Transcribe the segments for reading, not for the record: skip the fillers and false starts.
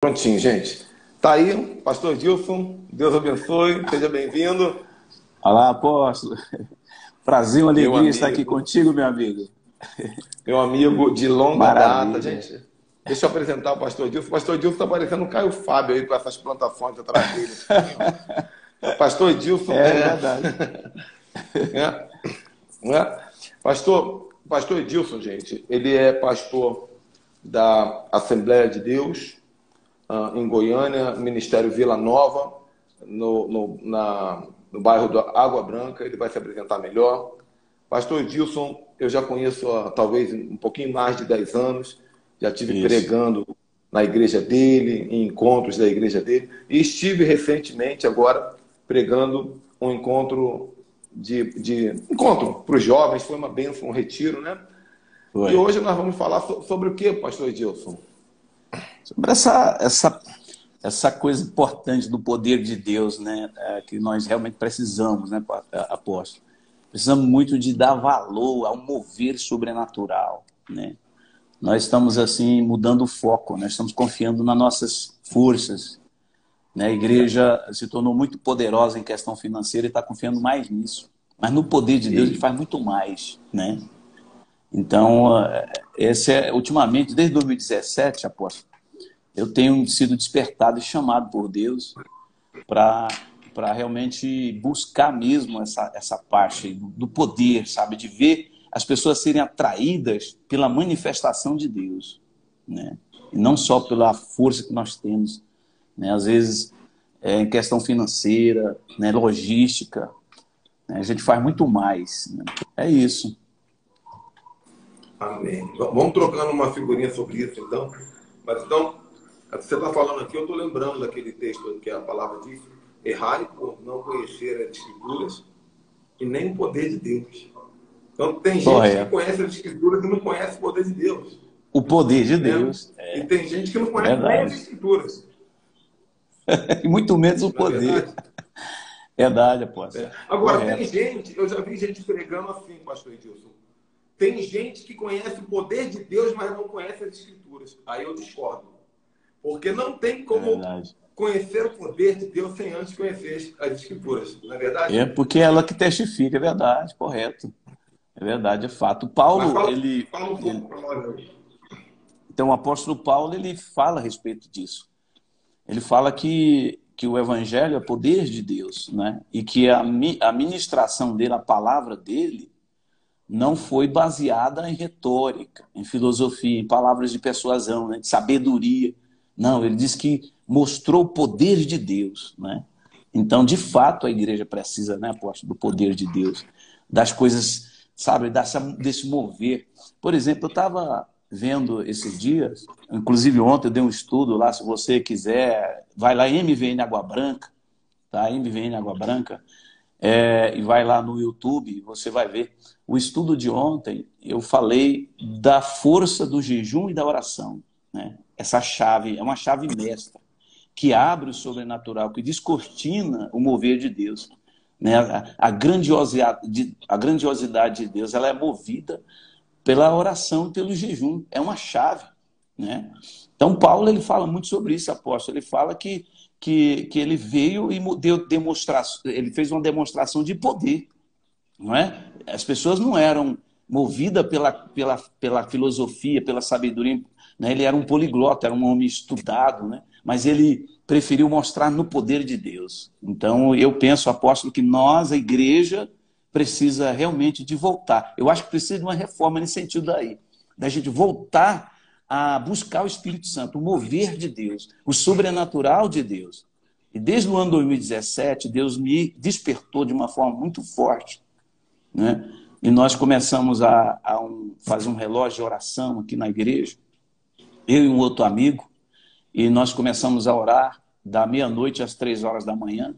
Prontinho, gente. Tá aí, pastor Gilson, Deus abençoe, seja bem-vindo. Olá, apóstolo. Prazer, uma Meu alegria estar aqui amigo, contigo, meu amigo. meu amigo de longa data. Maravilha. Gente, deixa eu apresentar o pastor Gilson. O pastor Gilson tá parecendo um Caio Fábio aí com essas plantações atrás dele, assim, ó. Pastor Gilson É verdade. é, é. Pastor Edilson, gente, ele é pastor da Assembleia de Deus, em Goiânia, Ministério Vila Nova, no bairro da Água Branca. Ele vai se apresentar melhor. Pastor Edilson, eu já conheço há talvez um pouquinho mais de 10 anos, já estive Isso. pregando na igreja dele, em encontros da igreja dele, e estive recentemente agora pregando um encontro de encontro para os jovens. Foi uma bênção, um retiro, né? E Foi. hoje nós vamos falar sobre o que, pastor Edilson? Sobre essa coisa importante do poder de Deus, né? Que nós realmente precisamos, né, apóstolo? Precisamos muito de dar valor ao mover sobrenatural, né? Nós estamos, assim, mudando o foco, nós estamos confiando nas nossas forças, né? A igreja se tornou muito poderosa em questão financeira e está confiando mais nisso. Mas no poder de Deus ele E faz muito mais, né? Então, ultimamente, desde 2017, apóstolo, eu tenho sido despertado e chamado por Deus para realmente buscar mesmo essa parte do poder, sabe? De ver as pessoas serem atraídas pela manifestação de Deus, né? E não só pela força que nós temos, né? Às vezes, em questão financeira, né? Logística, né? A gente faz muito mais, né? É isso. amém. Vamos trocando uma figurinha sobre isso, então. Mas então, você está falando aqui, eu estou lembrando daquele texto que a palavra diz: errai por não conhecer as Escrituras e nem o poder de Deus. Então, tem gente que Correto. conhece as Escrituras e não conhece o poder de Deus, O poder de né? Deus, E tem gente que não é conhece nem as verdade. Escrituras, E muito menos o não é poder. verdade? Verdade, apóstolo. Agora, tem Correto. gente, eu já vi gente pregando assim, pastor Edilson. Tem gente que conhece o poder de Deus, mas não conhece as Escrituras. Aí eu discordo. Porque não tem É como verdade. conhecer o poder de Deus sem antes conhecer as Escrituras, não é verdade? É porque é ela que testifica, é verdade, correto. É verdade, é fato. Mas Paulo, fala um pouco para nós aí. então o apóstolo Paulo, ele fala a respeito disso. Ele fala que o evangelho é poder de Deus, né? E que a ministração dele, a palavra dele, não foi baseada em retórica, em filosofia, em palavras de persuasão, né? De sabedoria. Não, ele diz que mostrou o poder de Deus, né? Então, de fato, a igreja precisa, né, apóstolo, do poder de Deus, das coisas, sabe, desse mover. Por exemplo, eu estava vendo esses dias, inclusive ontem eu dei um estudo lá, se você quiser, vai lá em MVN Água Branca, tá? MVN Água Branca, e vai lá no YouTube, você vai ver. O estudo de ontem, eu falei da força do jejum e da oração, né? Essa chave, é uma chave mestra que abre o sobrenatural, que descortina o mover de Deus, né? A grandiosidade de Deus, ela é movida pela oração e pelo jejum. É uma chave, né? Então, Paulo, ele fala muito sobre isso, apóstolo. Ele fala que ele veio e ele fez uma demonstração de poder, não é? As pessoas não eram movidas pela filosofia, pela sabedoria, né? Ele era um poliglota, era um homem estudado, né? Mas ele preferiu mostrar no poder de Deus. Então, eu penso, apóstolo, que nós, a igreja, precisa realmente de voltar. Eu acho que precisa de uma reforma nesse sentido daí, da gente voltar a buscar o Espírito Santo, o mover de Deus, o sobrenatural de Deus. E desde o ano 2017, Deus me despertou de uma forma muito forte, né? E nós começamos fazer um relógio de oração aqui na igreja, eu e um outro amigo, e nós começamos a orar da meia-noite às 3 horas da manhã,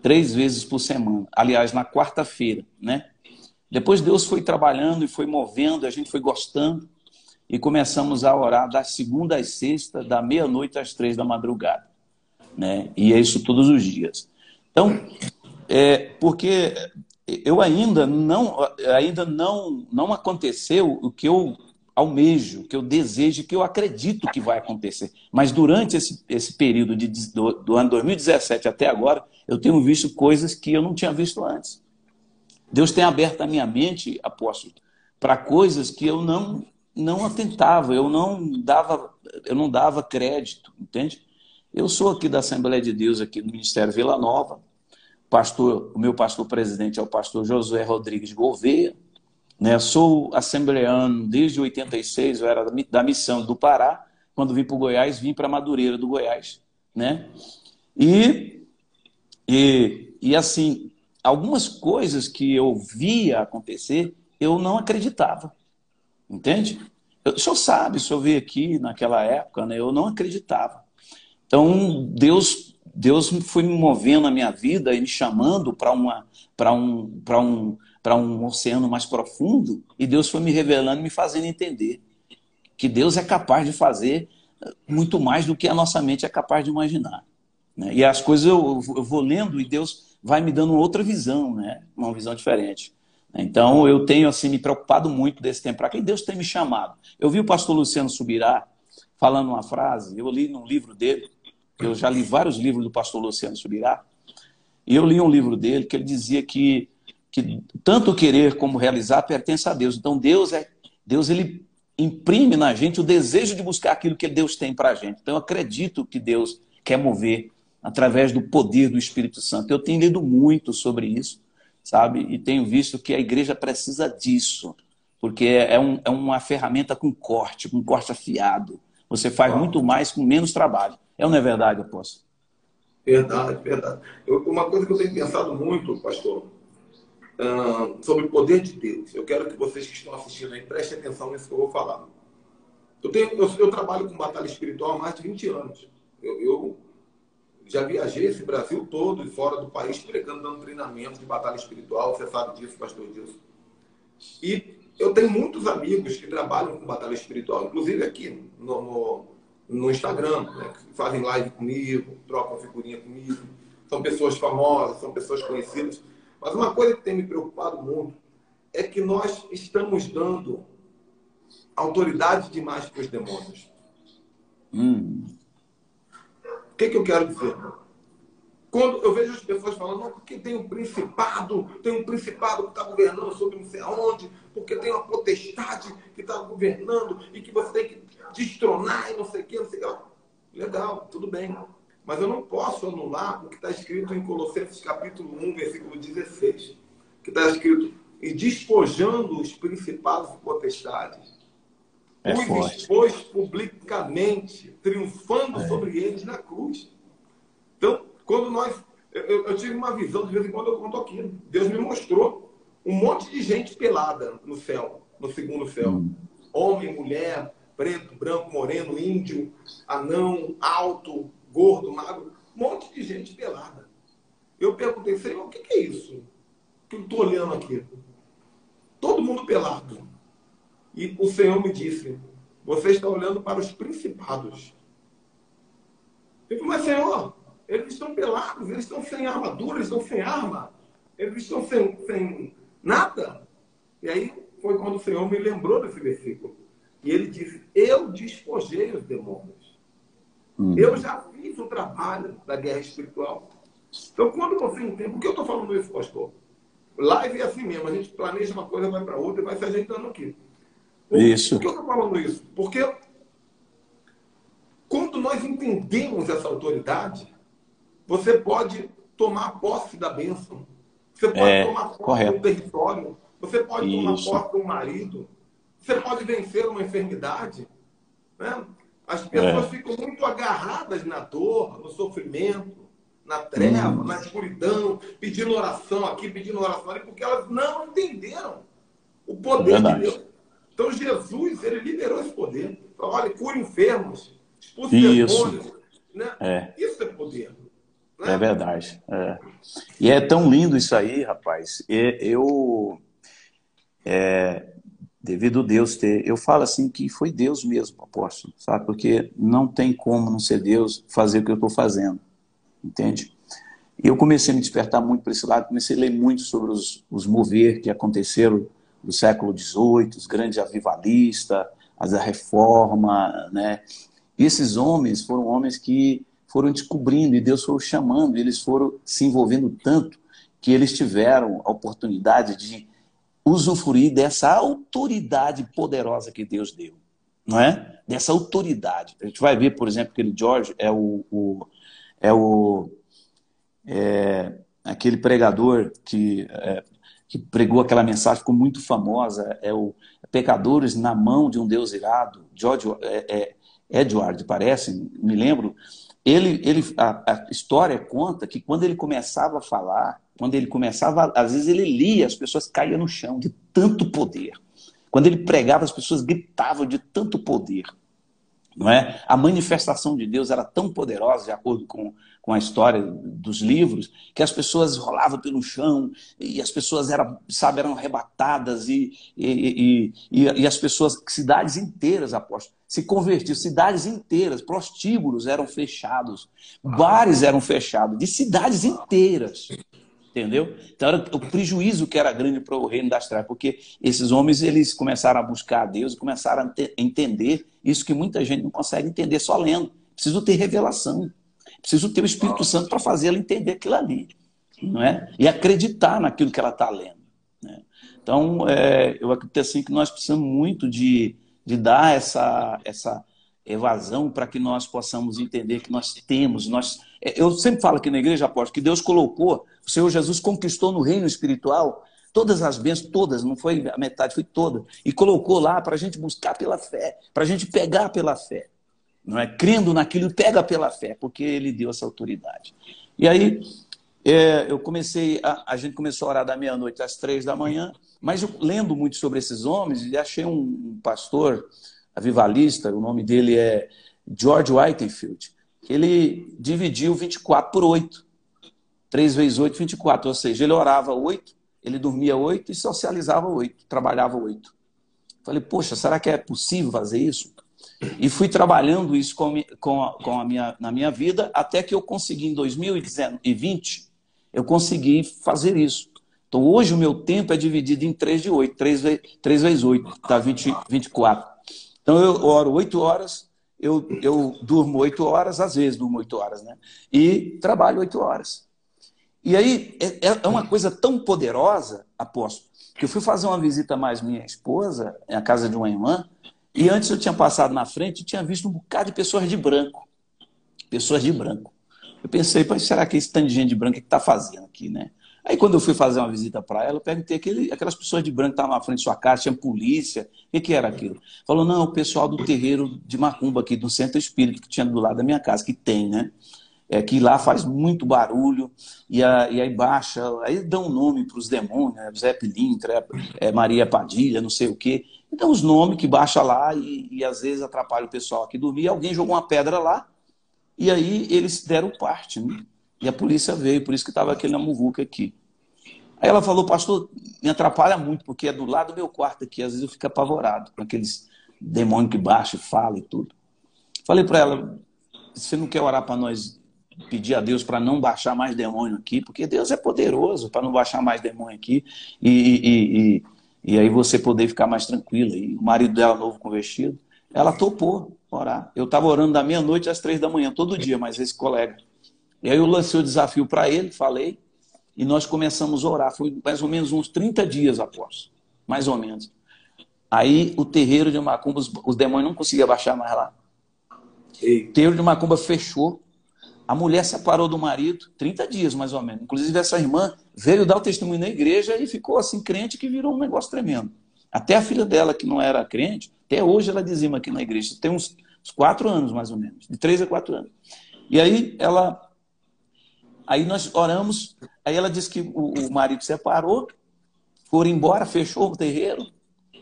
3 vezes por semana. Aliás, na quarta-feira, né? Depois Deus foi trabalhando e foi movendo, a gente foi gostando, e começamos a orar da segunda às sexta, da meia-noite às 3 da madrugada, né? E é isso todos os dias. Então, porque eu ainda não aconteceu o que eu almejo, que eu desejo, que eu acredito que vai acontecer. Mas durante esse período do ano 2017 até agora, eu tenho visto coisas que eu não tinha visto antes. Deus tem aberto a minha mente, apóstolo, para coisas que eu não atentava, eu não dava crédito, entende? Eu sou aqui da Assembleia de Deus, aqui no Ministério Vila Nova. O meu pastor presidente é o pastor Josué Rodrigues Gouveia, né? Sou assembleano desde 86, eu era da missão do Pará. Quando vim para o Goiás, vim para Madureira do Goiás, né? E assim, algumas coisas que eu via acontecer, eu não acreditava, entende? O senhor sabe, o senhor veio aqui naquela época, né? Eu não acreditava. Então, Deus foi me movendo a minha vida e me chamando para um oceano mais profundo, e Deus foi me revelando e me fazendo entender que Deus é capaz de fazer muito mais do que a nossa mente é capaz de imaginar, né? E as coisas eu vou lendo e Deus vai me dando outra visão, né? Uma visão diferente. Então, eu tenho assim, me preocupado muito desse tempo para cá, e Deus tem me chamado. Eu vi o pastor Luciano Subirá falando uma frase, eu li num livro dele, eu já li vários livros do pastor Luciano Subirá, e eu li um livro dele que ele dizia que tanto querer como realizar pertence a Deus. Então Deus ele imprime na gente o desejo de buscar aquilo que Deus tem para a gente. Então eu acredito que Deus quer mover através do poder do Espírito Santo. Eu tenho lido muito sobre isso, sabe? E tenho visto que a igreja precisa disso, porque é uma ferramenta com corte afiado. Você faz muito mais com menos trabalho. Não é verdade, apóstolo? Verdade, verdade. Uma coisa que eu tenho pensado muito, pastor, sobre o poder de Deus. Eu quero que vocês que estão assistindo aí prestem atenção nisso que eu vou falar. Eu trabalho com batalha espiritual há mais de 20 anos. Eu já viajei esse Brasil todo e fora do país pregando, dando treinamento de batalha espiritual. Você sabe disso, pastor Dilson. E eu tenho muitos amigos que trabalham com batalha espiritual, inclusive aqui no Instagram, né, que fazem live comigo, trocam figurinha comigo. São pessoas famosas, são pessoas conhecidas. Mas uma coisa que tem me preocupado muito é que nós estamos dando autoridade demais para os demônios. O que eu quero dizer? Quando eu vejo as pessoas falando, não, porque tem um principado que está governando sobre não sei aonde, porque tem uma potestade que está governando e que você tem que destronar e não sei o que, não sei o que. Legal, tudo bem. Mas eu não posso anular o que está escrito em Colossenses capítulo 1, versículo 16. Que está escrito, e despojando os principados e potestades, os expôs publicamente, triunfando sobre eles na cruz. Então, quando eu tive uma visão, de vez em quando eu conto aqui, Deus me mostrou um monte de gente pelada no céu, no segundo céu. Homem, mulher, preto, branco, moreno, índio, anão, alto, gordo, magro, um monte de gente pelada. Eu perguntei, Senhor, o que é isso que eu estou olhando aqui? Todo mundo pelado. E o Senhor me disse, você está olhando para os principados. Eu falei, mas Senhor, eles estão pelados, eles estão sem armadura, eles estão sem arma, eles estão sem nada. E aí foi quando o Senhor me lembrou desse versículo. E ele disse, eu despojei os demônios. Eu já fiz o trabalho da guerra espiritual. Então, quando você entende... Por que eu estou falando isso, pastor? Live é assim mesmo. A gente planeja uma coisa, vai para outra e vai se ajeitando aqui. Isso. Por que eu estou falando isso? Porque quando nós entendemos essa autoridade, você pode tomar posse da bênção. Você pode tomar posse do território. Você pode tomar posse do marido. Você pode vencer uma enfermidade. Né? As pessoas ficam muito agarradas na dor, no sofrimento, na treva, na escuridão, pedindo oração aqui, pedindo oração ali, porque elas não entenderam o poder de Deus. Então Jesus, ele liberou esse poder. Falou, olha, cure enfermos, expulse demônios. Né? Isso é poder. Né? É verdade. E é tão lindo isso aí, rapaz. Devido a Deus ter... Eu falo assim que foi Deus mesmo, apóstolo, sabe? Porque não tem como não ser Deus fazer o que eu estou fazendo, entende? E eu comecei a me despertar muito para esse lado, comecei a ler muito sobre os mover que aconteceram no século XVIII, os grandes avivalistas, a reforma, né? E esses homens foram homens que foram descobrindo e Deus foi chamando, e eles foram se envolvendo tanto que eles tiveram a oportunidade de usufruir dessa autoridade poderosa que Deus deu, não é? Dessa autoridade. A gente vai ver, por exemplo, que aquele George aquele pregador que pregou aquela mensagem, ficou muito famosa, o Pecadores na Mão de um Deus Irado, George Edward, parece, me lembro. A história conta que quando ele começava a falar, às vezes ele lia, as pessoas caíam no chão de tanto poder. Quando ele pregava, as pessoas gritavam de tanto poder. Não é? A manifestação de Deus era tão poderosa, de acordo com a história dos livros, que as pessoas rolavam pelo chão e as pessoas eram arrebatadas e as pessoas, cidades inteiras, apóstolo, se convertiam, cidades inteiras, prostíbulos eram fechados, bares eram fechados, de cidades inteiras. Entendeu? Então era o prejuízo que era grande para o reino das trevas, porque esses homens eles começaram a buscar a Deus e começaram a entender isso que muita gente não consegue entender só lendo. Preciso ter revelação, preciso ter o Espírito Santo para fazer ela entender aquilo ali, não é? E acreditar naquilo que ela está lendo, né? Então, eu acredito assim que nós precisamos muito de dar essa evasão para que nós possamos entender que nós temos. Eu sempre falo aqui na igreja, apóstolo, que Deus colocou, o Senhor Jesus conquistou no reino espiritual todas as bênçãos, todas, não foi a metade, foi toda, e colocou lá para a gente buscar pela fé, para a gente pegar pela fé, não é? Crendo naquilo, pega pela fé, porque Ele deu essa autoridade. E aí, a gente começou a orar da meia-noite às 3 da manhã, mas eu, lendo muito sobre esses homens, e achei um pastor avivalista, o nome dele é George Whitefield, que ele dividiu 24 por 8. 3 vezes 8, 24. Ou seja, ele orava 8, ele dormia 8 e socializava 8, trabalhava 8. Falei, poxa, será que é possível fazer isso? E fui trabalhando isso na minha vida, até que eu consegui, em 2020, eu consegui fazer isso. Então, hoje o meu tempo é dividido em 3 de 8, 3 vezes 8, dá 24. Então, eu oro 8 horas, eu durmo 8 horas, às vezes durmo 8 horas, né? E trabalho 8 horas. E aí, é uma coisa tão poderosa, apóstolo, que eu fui fazer uma visita mais minha esposa, na casa de uma irmã, e antes eu tinha passado na frente e tinha visto um bocado de pessoas de branco. Pessoas de branco. Eu pensei, será que esse tanto de gente de branco que está fazendo aqui, né? Aí quando eu fui fazer uma visita para ela, eu perguntei, aquelas pessoas de branco que estavam na frente de sua casa, tinha polícia, o que era aquilo? Falou, não, o pessoal do terreiro de Macumba aqui, do Centro Espírita, que tinha do lado da minha casa, que tem, né? Que lá faz muito barulho, e aí baixa, aí dão um nome para os demônios, né? Zé Pilintra, Maria Padilha, não sei o quê. Então os nomes que baixa lá e às vezes atrapalha o pessoal aqui dormir, alguém jogou uma pedra lá, e aí eles deram parte, né? E a polícia veio, por isso que estava aquele muvuca aqui. Aí ela falou, pastor, me atrapalha muito, porque é do lado do meu quarto aqui, às vezes eu fico apavorado com aqueles demônios que baixam e falam e tudo. Falei para ela, você não quer orar para nós, pedir a Deus para não baixar mais demônio aqui, porque Deus é poderoso para não baixar mais demônio aqui, e aí você poder ficar mais tranquila. E o marido dela, novo convertido, ela topou orar. Eu estava orando da meia-noite às 3 da manhã, todo dia, mas esse colega. E aí eu lancei o desafio para ele, falei, e nós começamos a orar. Foi mais ou menos uns 30 dias após, mais ou menos. Aí o terreiro de Macumba, os demônios não conseguiam baixar mais lá. O terreiro de Macumba fechou. A mulher separou do marido, 30 dias mais ou menos. Inclusive essa irmã veio dar o testemunho na igreja e ficou assim crente, que virou um negócio tremendo. Até a filha dela, que não era crente, até hoje ela dizima aqui na igreja. Tem uns 4 anos mais ou menos, de 3 a 4 anos. E aí aí nós oramos, aí ela disse que o marido separou, foram embora, fechou o terreiro.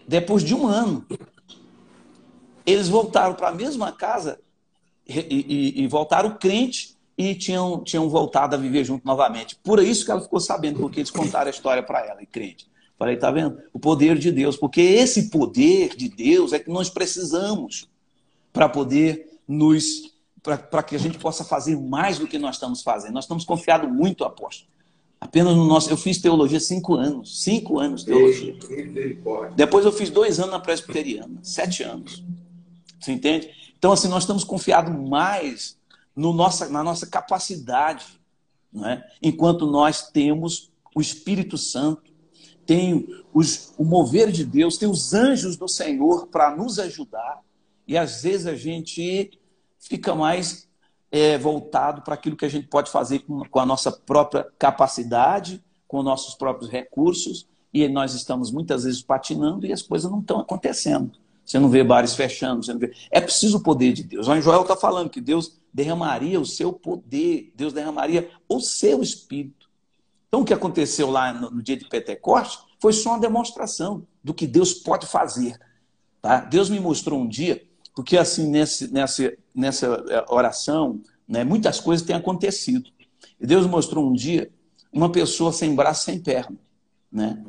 Depois de 1 ano, eles voltaram para a mesma casa e voltaram crente e tinham voltado a viver junto novamente. Por isso que ela ficou sabendo, porque eles contaram a história para ela, e crente. Falei, tá vendo? O poder de Deus, porque esse poder de Deus é que nós precisamos para poder para que a gente possa fazer mais do que nós estamos fazendo. Nós estamos confiados muito, apóstolo, Apenas no nosso. Eu fiz teologia 5 anos. 5 anos de teologia. Depois eu fiz 2 anos na presbiteriana. 7 anos. Você entende? Então, assim, nós estamos confiados mais no na nossa capacidade, não é? Enquanto nós temos o Espírito Santo, tem o mover de Deus, tem os anjos do Senhor para nos ajudar. E às vezes a gente fica mais voltado para aquilo que a gente pode fazer com a nossa própria capacidade, com nossos próprios recursos, e nós estamos muitas vezes patinando e as coisas não estão acontecendo. Você não vê bares fechando, você não vê. É preciso o poder de Deus. O Joel está falando que Deus derramaria o seu poder, Deus derramaria o seu Espírito. Então, o que aconteceu lá no dia de Pentecostes foi só uma demonstração do que Deus pode fazer. Tá? Deus me mostrou um dia, porque assim, nessa oração, né, muitas coisas têm acontecido. E Deus mostrou um dia uma pessoa sem braço, sem perna. Né?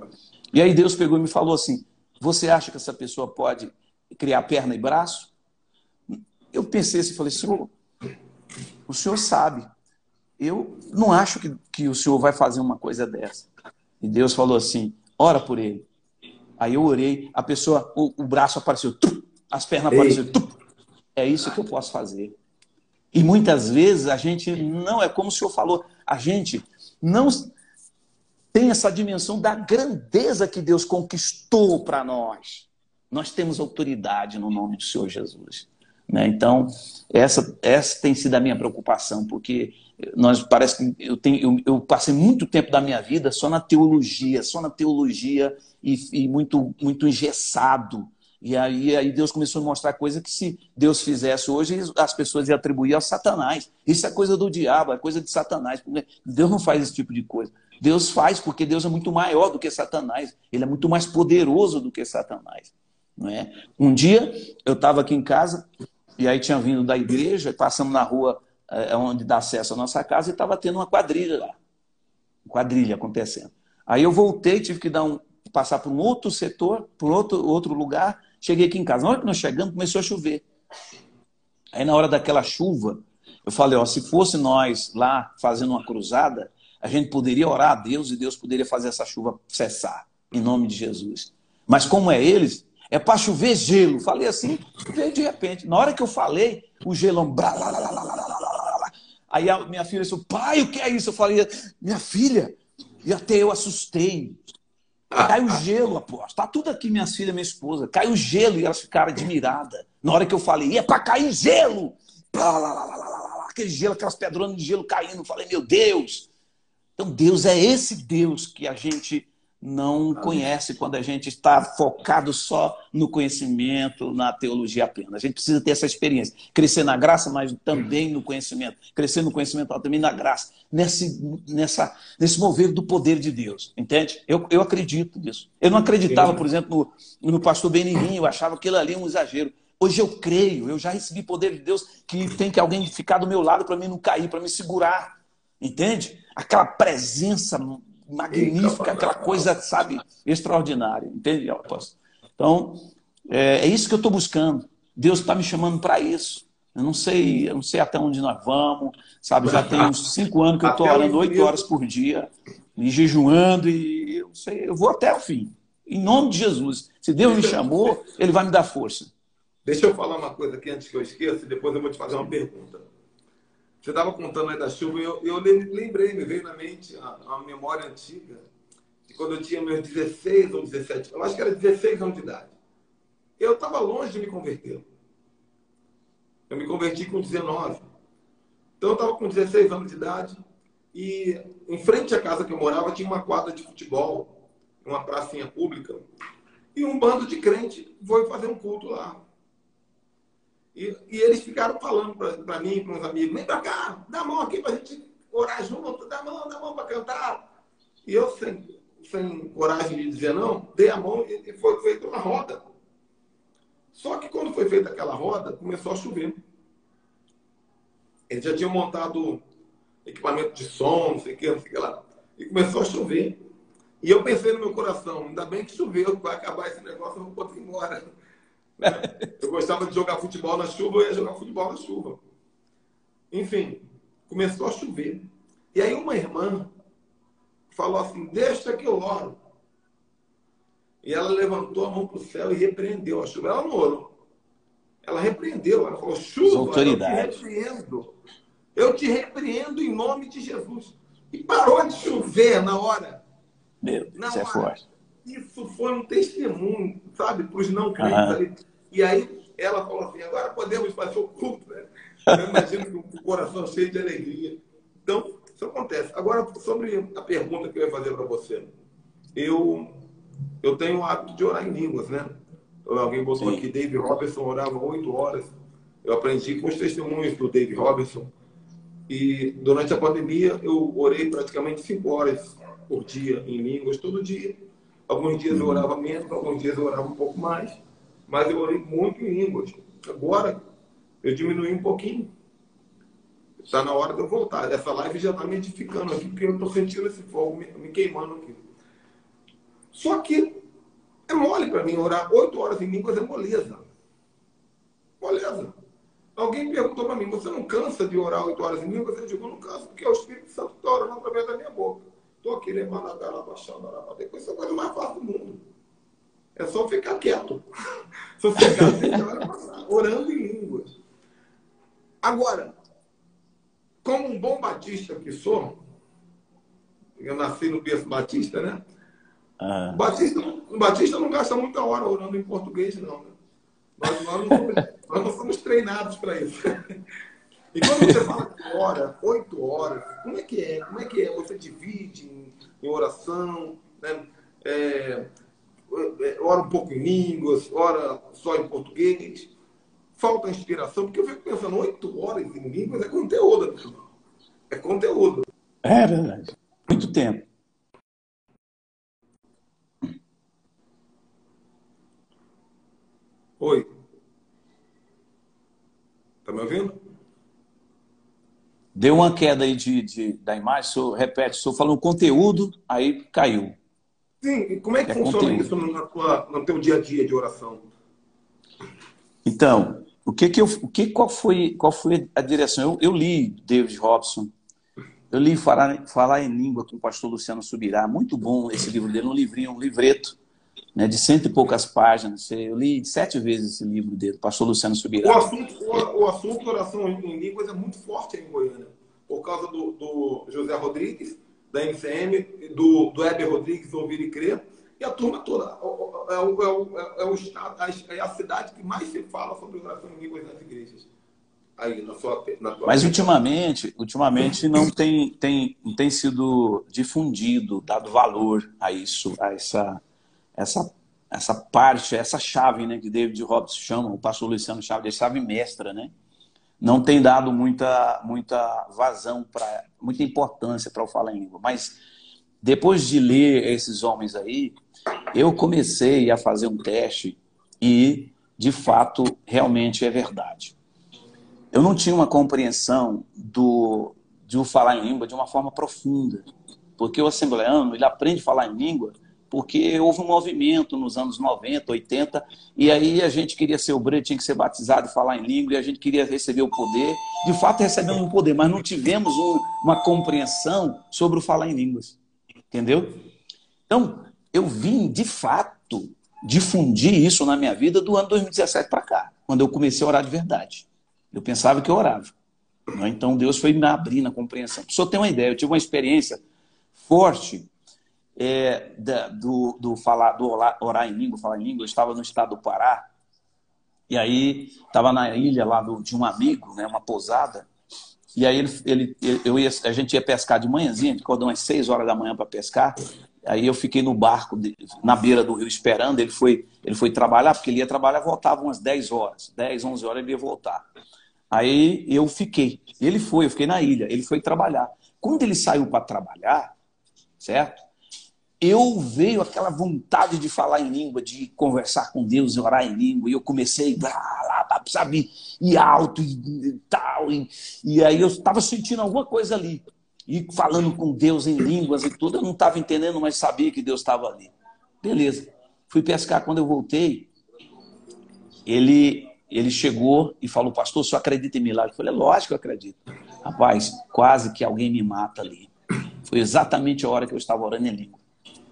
E aí Deus pegou e me falou assim, você acha que essa pessoa pode criar perna e braço? Eu pensei assim, falei, Senhor, o Senhor sabe. Eu não acho que o Senhor vai fazer uma coisa dessa. E Deus falou assim, ora por ele. Aí eu orei, a pessoa, o braço apareceu, as pernas apareceram. É isso que eu posso fazer. E muitas vezes a gente não, é como o Senhor falou, a gente não tem essa dimensão da grandeza que Deus conquistou para nós. Nós temos autoridade no nome do Senhor Jesus. Né? Então, essa tem sido a minha preocupação, porque parece que eu passei muito tempo da minha vida só na teologia e muito engessado. E aí Deus começou a mostrar coisa que se Deus fizesse hoje, as pessoas iam atribuir ao Satanás. Isso é coisa do diabo, é coisa de Satanás. Deus não faz esse tipo de coisa. Deus faz porque Deus é muito maior do que Satanás. Ele é muito mais poderoso do que Satanás. Não é? Um dia eu estava aqui em casa e aí tinha vindo da igreja, passamos na rua onde dá acesso à nossa casa e estava tendo uma quadrilha lá. Quadrilha acontecendo. Aí eu voltei, tive que passar por um outro setor, por outro lugar. Cheguei aqui em casa. Na hora que nós chegamos, começou a chover. Aí na hora daquela chuva, eu falei, se fosse nós lá fazendo uma cruzada, a gente poderia orar a Deus e Deus poderia fazer essa chuva cessar, em nome de Jesus. Mas como é eles, é para chover gelo. Falei assim, veio de repente. Na hora que eu falei, o gelão... Aí a minha filha disse, pai, o que é isso? Eu falei, minha filha, e até eu assustei. Caiu gelo, aposto. Está tudo aqui, minhas filhas, minha esposa. Caiu gelo e elas ficaram admiradas. Na hora que eu falei, é para cair gelo! Aquele gelo, aquelas pedronas de gelo caindo. Eu falei, meu Deus! Então, Deus é esse Deus que a gente não conhece quando a gente está focado só no conhecimento, na teologia apenas. A gente precisa ter essa experiência. Crescer na graça, mas também no conhecimento. Crescer no conhecimento, mas também na graça. Nesse mover do poder de Deus. Entende? Eu acredito nisso. Eu não acreditava, por exemplo, no pastor Benininho. Eu achava aquilo ali um exagero. Hoje eu creio. Eu já recebi poder de Deus que tem que alguém ficar do meu lado para mim não cair, para me segurar. Entende? Aquela presença magnífica, aquela coisa, sabe, extraordinária. Entende, apóstolo? Então, é isso que eu estou buscando. Deus está me chamando para isso. Eu não sei até onde nós vamos, sabe? Já tem uns 5 anos que eu estou orando 8 horas por dia, e jejuando, e eu sei, eu vou até o fim. Em nome de Jesus. Se Deus me chamou, Ele vai me dar força. Deixa eu falar uma coisa aqui antes que eu esqueça, e depois eu vou te fazer uma pergunta. Você estava contando aí da chuva, e eu lembrei, me veio na mente a memória antiga, de quando eu tinha meus 16 ou 17, eu acho que era 16 anos de idade. Eu estava longe de me converter. Eu me converti com 19. Então eu estava com 16 anos de idade, e em frente à casa que eu morava tinha uma quadra de futebol, uma pracinha pública, e um bando de crente foi fazer um culto lá. E eles ficaram falando para mim, para uns amigos, vem para cá, dá a mão aqui para a gente orar junto, dá a mão para cantar. E eu, sem coragem de dizer não, dei a mão e foi feita uma roda. Só que quando foi feita aquela roda, começou a chover. Eles já tinham montado equipamento de som, não sei o que lá. E começou a chover. E eu pensei no meu coração, ainda bem que choveu, vai acabar esse negócio, eu vou poder ir embora. Eu gostava de jogar futebol na chuva, eu ia jogar futebol na chuva. Enfim, começou a chover. E aí uma irmã falou assim, deixa que eu oro. E ela levantou a mão para o céu e repreendeu a chuva. Ela não orou. Ela repreendeu. Ela falou, As chuva, eu te autoridades. repreendo. Eu te repreendo em nome de Jesus. E parou de chover na hora. Meu Deus, Na isso é hora. forte. Isso foi um testemunho, sabe, para os não crentes Aham. ali. E aí ela falou assim, agora podemos fazer o culto, né? Eu imagino que o coração cheio de alegria. Então, isso acontece. Agora, sobre a pergunta que eu ia fazer para você. Eu tenho o hábito de orar em línguas, né? Alguém botou aqui, Sim. Dave Robertson orava 8 horas. Eu aprendi com os testemunhos do Dave Robertson. E durante a pandemia eu orei praticamente 5 horas por dia em línguas, todo dia. Alguns dias eu Uhum. orava menos, alguns dias eu orava um pouco mais. Mas eu orei muito em línguas. Agora eu diminui um pouquinho. Está na hora de eu voltar. Essa live já está me edificando aqui, porque eu estou sentindo esse fogo me queimando aqui. Só que é mole para mim orar 8 horas em línguas, é moleza. Moleza. Alguém perguntou para mim, você não cansa de orar 8 horas em línguas? Eu digo, eu não canso, porque é o Espírito Santo que está orando através da minha boca. Estou aqui levando a cara, baixando, depois isso é a coisa mais fácil do mundo. É só ficar quieto. Sossegado, deixa a hora passar, orando em línguas. Agora, como um bom batista que sou, eu nasci no berço batista, né? Ah, O batista não gasta muita hora orando em português, não. Né? Nós não somos treinados para isso. E quando você fala que ora 8 horas, como é que é? Como é que é? Você divide em oração, né? Ora um pouco em línguas, ora só em português. Falta inspiração, porque eu fico pensando, 8 horas em línguas é conteúdo. É conteúdo. é verdade. Muito tempo. Oi, tá me ouvindo? Deu uma queda aí da imagem, repete, o senhor falou conteúdo, aí caiu. Sim, e como é que É funciona conteúdo. isso no teu dia a dia de oração? Então, qual foi a direção? Eu li David Robson, eu li Falar em Língua com o pastor Luciano Subirá, muito bom esse livro dele, um livrinho, um livreto, né, de 100 e poucas páginas. Eu li 7 vezes esse livro dele, pastor Luciano O Subirá. assunto, o assunto oração em línguas é muito forte em Goiânia, por causa do José Rodrigues, da MCM, do Heber Rodrigues, Ouvir e Crer, e a turma toda. É o estado, é a cidade que mais se fala sobre oração em línguas nas igrejas. Aí, na tua Mas região. ultimamente não tem sido difundido, dado valor a isso, a essa, essa parte, essa chave, né, que David Robson chama, o pastor Luciano chama de chave mestra, né? Não tem dado muita vazão, muita importância para o falar em língua. Mas depois de ler esses homens aí, eu comecei a fazer um teste e, de fato, realmente é verdade. Eu não tinha uma compreensão de o falar em língua de uma forma profunda, porque o assembleano ele aprende a falar em língua porque houve um movimento nos anos 90, 80, e aí a gente queria ser obreiro, tinha que ser batizado e falar em língua, e a gente queria receber o poder. De fato, recebemos o poder, mas não tivemos uma compreensão sobre o falar em línguas. Entendeu? Então, eu vim, de fato, difundir isso na minha vida do ano 2017 para cá, quando eu comecei a orar de verdade. Eu pensava que eu orava. Né? Então, Deus foi me abrindo a compreensão. Para o senhor ter uma ideia, eu tive uma experiência forte orar em língua, falar em língua. Eu estava no estado do Pará, e aí estava na ilha lá de um amigo, né, uma pousada, e aí a gente ia pescar de manhãzinha, a gente acordou umas 6 horas da manhã para pescar, aí eu fiquei no barco, na beira do rio esperando, ele foi trabalhar, porque ele ia trabalhar, voltava umas 10 horas, 10, 11 horas ele ia voltar. Aí eu eu fiquei na ilha, ele foi trabalhar. Quando ele saiu para trabalhar, certo? Eu veio aquela vontade de falar em língua, de conversar com Deus e orar em língua, e eu comecei, sabe, e alto e tal, e aí eu estava sentindo alguma coisa ali, e falando com Deus em línguas e tudo, eu não estava entendendo, mas sabia que Deus estava ali. Beleza, fui pescar, quando eu voltei, ele chegou e falou, pastor, o senhor acredita em milagre? Eu falei, lógico que eu acredito. Rapaz, quase que alguém me mata ali. Foi exatamente a hora que eu estava orando em língua.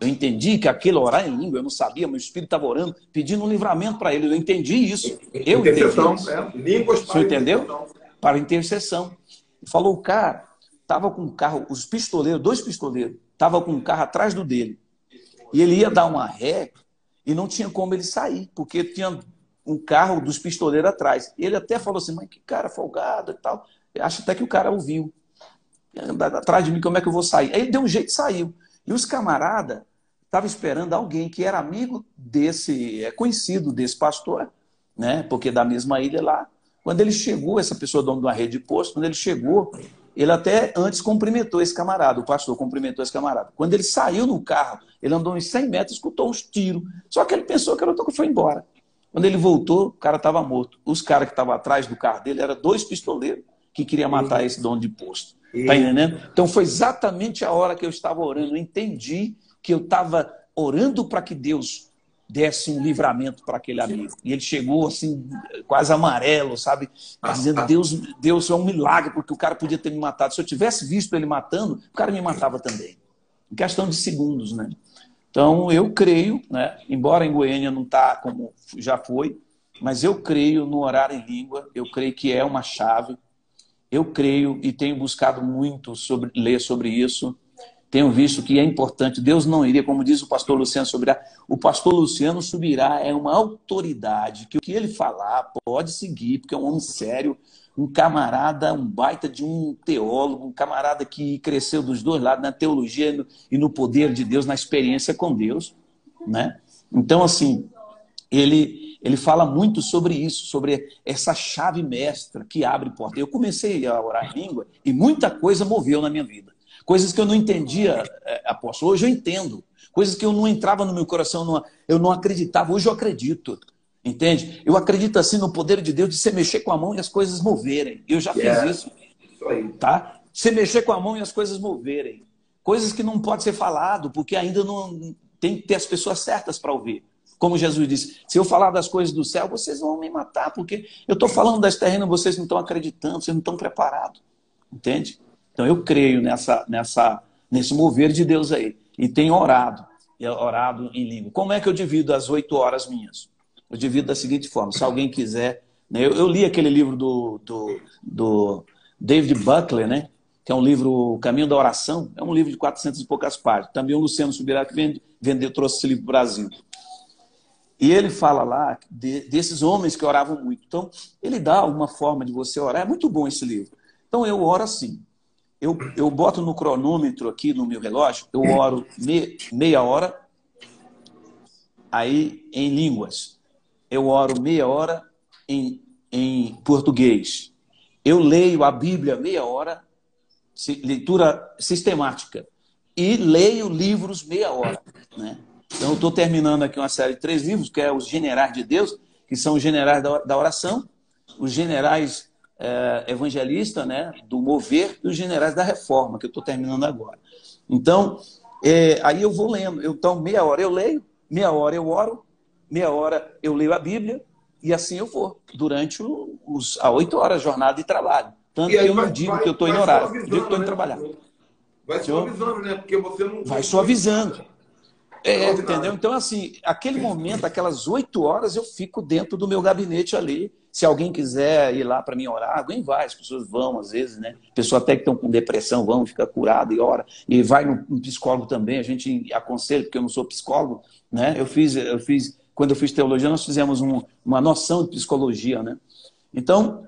Eu entendi que aquele orar em língua, eu não sabia, mas o Espírito estava orando, pedindo um livramento para ele. Eu entendi isso. Eu Intercessão, entendi isso. Línguas O senhor para entendeu? intercessão. Para intercessão. Falou, o cara estava com um carro, os pistoleiros, 2 pistoleiros, estavam com um carro atrás do dele. E ele ia dar uma ré e não tinha como ele sair, porque tinha um carro dos pistoleiros atrás. Ele até falou assim, mas que cara folgado e tal. Acho até que o cara ouviu. Atrás de mim, como é que eu vou sair? Aí ele deu um jeito e saiu. E os camaradas estavam esperando alguém que era amigo desse, conhecido desse pastor, né? Porque da mesma ilha lá. Quando ele chegou, essa pessoa dono de uma rede de posto, quando ele chegou, ele até antes cumprimentou esse camarada, o pastor cumprimentou esse camarada. Quando ele saiu no carro, ele andou uns 100 metros, escutou uns tiros. Só que ele pensou que era o que foi embora. Quando ele voltou, o cara estava morto. Os caras que estavam atrás do carro dele eram 2 pistoleiros que queriam matar esse dono de posto. Tá entendendo? Então foi exatamente a hora que eu estava orando. Eu entendi que eu estava orando para que Deus desse um livramento para aquele amigo. E ele chegou assim, quase amarelo, sabe? Dizendo, Deus é um milagre, porque o cara podia ter me matado. Se eu tivesse visto ele matando, o cara me matava também. Em questão de segundos, né? Então, eu creio, né? Embora em Goiânia não está como já foi, mas eu creio no orar em língua, eu creio que é uma chave. Eu creio e tenho buscado muito ler sobre isso. Tenho visto que é importante. Deus não iria, como diz o pastor Luciano Subirá, o pastor Luciano Subirá é uma autoridade que o que ele falar pode seguir, porque é um homem sério, um camarada, um baita de um teólogo, um camarada que cresceu dos 2 lados, na teologia e no poder de Deus, na experiência com Deus, né? Então, assim, ele fala muito sobre isso, sobre essa chave mestra que abre porta. Eu comecei a orar em língua e muita coisa moveu na minha vida. Coisas que eu não entendia, apóstolo, hoje eu entendo. Coisas que eu não entrava no meu coração, eu não acreditava, hoje eu acredito. Entende? Eu acredito assim no poder de Deus de você mexer com a mão e as coisas moverem. Eu já fiz isso. Tá? Você mexer com a mão e as coisas moverem. Coisas que não pode ser falado, porque ainda não tem que ter as pessoas certas para ouvir. Como Jesus disse, se eu falar das coisas do céu, vocês vão me matar, porque eu estou falando das terrenas, vocês não estão acreditando, vocês não estão preparados. Entende? Então eu creio nesse mover de Deus aí. E tenho orado em língua. Como é que eu divido as 8 horas minhas? Eu divido da seguinte forma, se alguém quiser... Né, eu li aquele livro do David Buckler, né, que é um livro, O Caminho da Oração, é um livro de 400 e poucas páginas. Também o Luciano Subirá que trouxe esse livro para o Brasil. E ele fala lá desses homens que oravam muito. Então, ele dá uma forma de você orar. É muito bom esse livro. Então, eu oro assim. Eu boto no cronômetro aqui no meu relógio, eu oro meia hora, aí em línguas. Eu oro meia hora em português. Eu leio a Bíblia meia hora, leitura sistemática. E leio livros meia hora, né? Então, eu estou terminando aqui uma série de 3 livros, que é Os Generais de Deus, que são os generais da oração, os generais evangelistas, né, do mover, e os generais da reforma, que eu estou terminando agora. Então, aí eu vou lendo. Então, meia hora eu leio, meia hora eu oro, meia hora eu leio a Bíblia, e assim eu vou, durante as 8 horas de jornada de trabalho. Tanto que eu não digo que eu estou em horário, eu digo que estou indo trabalhar. Vai suavizando, né? Porque você não... Vai suavizando. Entendeu? Então, assim, aquele momento, aquelas 8 horas, eu fico dentro do meu gabinete ali. Se alguém quiser ir lá para mim orar, alguém vai, as pessoas vão, às vezes, né? Pessoas até que estão com depressão vão, fica curado e ora. E vai no psicólogo também, a gente aconselha, porque eu não sou psicólogo, né? Quando eu fiz teologia, nós fizemos uma noção de psicologia, né? Então,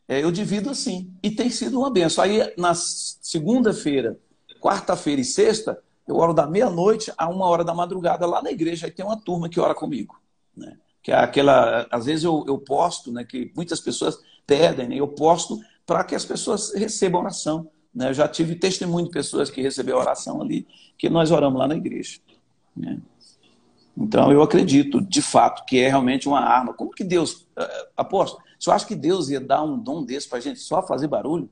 eu divido assim. E tem sido uma benção. Aí, na segunda-feira, quarta-feira e sexta, eu oro da meia-noite a 1h da madrugada lá na igreja. Aí tem uma turma que ora comigo, né? Que é aquela... Às vezes eu posto, né? Que muitas pessoas pedem, né? Eu posto para que as pessoas recebam oração, né? Eu já tive testemunho de pessoas que receberam oração ali, que nós oramos lá na igreja, né? Então, eu acredito, de fato, que é realmente uma arma. Como que Deus... Apóstolo, você acha que Deus ia dar um dom desse para a gente só fazer barulho?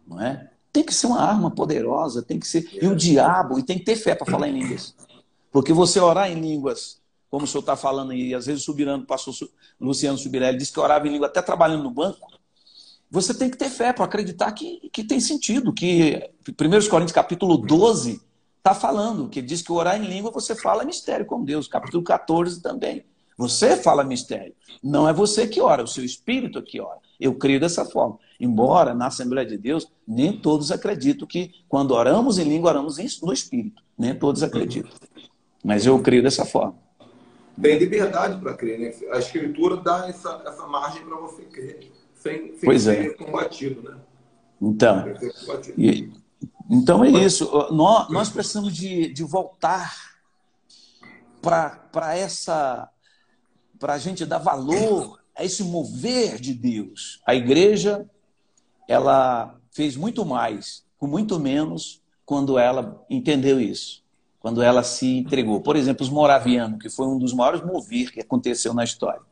Não é? Tem que ser uma arma poderosa, tem que ser... E o diabo, e tem que ter fé para falar em línguas. Porque você orar em línguas, como o senhor está falando aí, às vezes o pastor Luciano Subirá, ele disse que orava em língua até trabalhando no banco. você tem que ter fé para acreditar que tem sentido, que 1 Coríntios capítulo 12 está falando, que diz que orar em língua você fala mistério com Deus. Capítulo 14 também. Você fala mistério. Não é você que ora, é o seu espírito que ora. Eu creio dessa forma. Embora na Assembleia de Deus, nem todos acreditam que quando oramos em língua, oramos no espírito. Nem todos acreditam. Mas eu creio dessa forma. Tem liberdade para crer, né? A Escritura dá essa margem para você crer, sem ser combatido, né? Então, então é isso. Nós precisamos de voltar para a gente dar valor a esse mover de Deus. A igreja, ela fez muito mais, com muito menos, quando ela entendeu isso. Quando ela se entregou. Por exemplo, os moravianos, que foi um dos maiores mover que aconteceu na história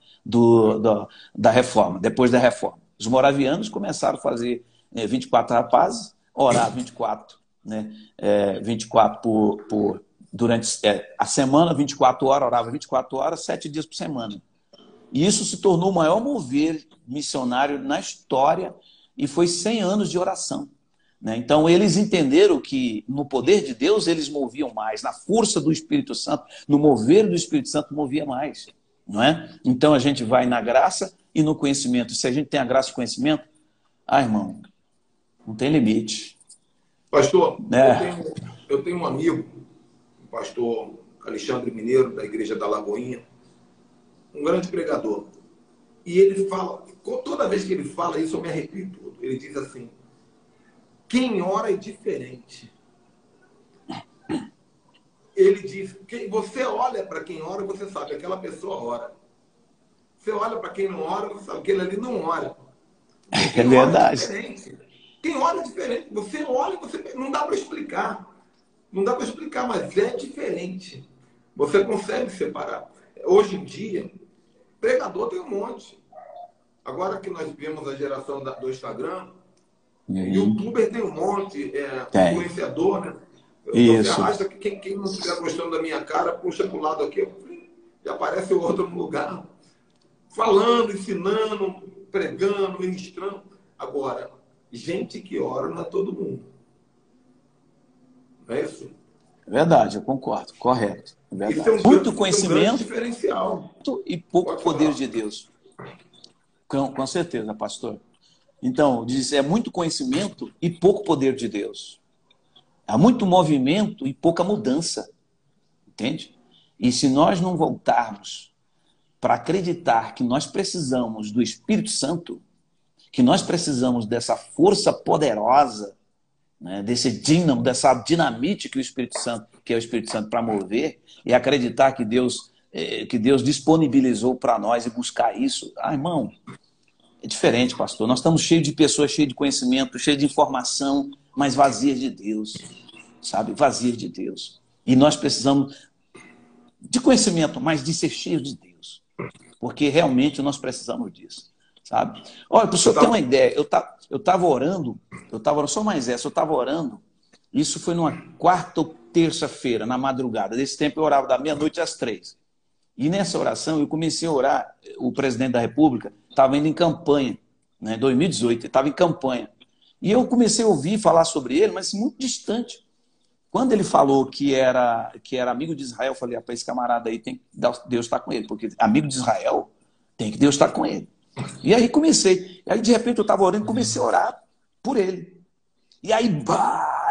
da reforma, depois da reforma. Os moravianos começaram a fazer 24 rapazes, orar 24, né? 24 durante a semana, 24 horas, orava 24 horas, 7 dias por semana. E isso se tornou o maior mover missionário na história e foi 100 anos de oração. Então, eles entenderam que no poder de Deus eles moviam mais, na força do Espírito Santo, no mover do Espírito Santo movia mais. Não é? Então, a gente vai na graça e no conhecimento. Se a gente tem a graça e o conhecimento, irmão, não tem limite. Pastor, eu tenho um amigo, o pastor Alexandre Mineiro, da Igreja da Lagoinha, um grande pregador. E ele fala, toda vez que ele fala isso, eu me arrepio todo. Ele diz assim: quem ora é diferente. Ele diz, você olha para quem ora, você sabe, aquela pessoa ora. Você olha para quem não ora, você sabe, aquele ali não ora. É verdade. Quem ora é diferente. Você olha, não dá para explicar. Não dá para explicar, mas é diferente. Você consegue separar. Hoje em dia, pregador tem um monte. Agora que nós vivemos a geração do Instagram, youtuber tem um monte, influenciador, né? Você arrasta que quem não estiver gostando da minha cara, puxa para o lado aqui, e aparece o outro no lugar. Falando, ensinando, pregando, ministrando. Agora, gente que ora não é todo mundo. Não é isso? É verdade, eu concordo, correto. É verdade. Isso é muito conhecimento diferencial. E pouco poder de Deus. Com certeza, pastor. Então, diz, é muito conhecimento e pouco poder de Deus. Há muito movimento e pouca mudança. Entende? E se nós não voltarmos para acreditar que nós precisamos do Espírito Santo, que nós precisamos dessa força poderosa, né, desse dínamo, dessa dinamite que o Espírito Santo, que é o Espírito Santo para mover, e acreditar que Deus disponibilizou para nós e buscar isso, irmão, é diferente, pastor. Nós estamos cheios de pessoas, cheios de conhecimento, cheios de informação, mas vazias de Deus, sabe? Vazias de Deus. E nós precisamos de conhecimento, mas de ser cheios de Deus, porque realmente nós precisamos disso, sabe? Olha, para o senhor ter uma ideia, eu estava orando, só mais essa, eu estava orando, isso foi numa quarta ou terça-feira, na madrugada. Desse tempo eu orava da meia-noite às 3. E nessa oração eu comecei a orar, o presidente da República estava indo em campanha, né, em 2018, ele estava em campanha. E eu comecei a ouvir falar sobre ele, mas muito distante. Quando ele falou que era amigo de Israel, eu falei, esse camarada aí tem que Deus está com ele, porque amigo de Israel tem que Deus estar com ele. E aí comecei. E aí, de repente, eu estava orando e comecei a orar por ele. E aí,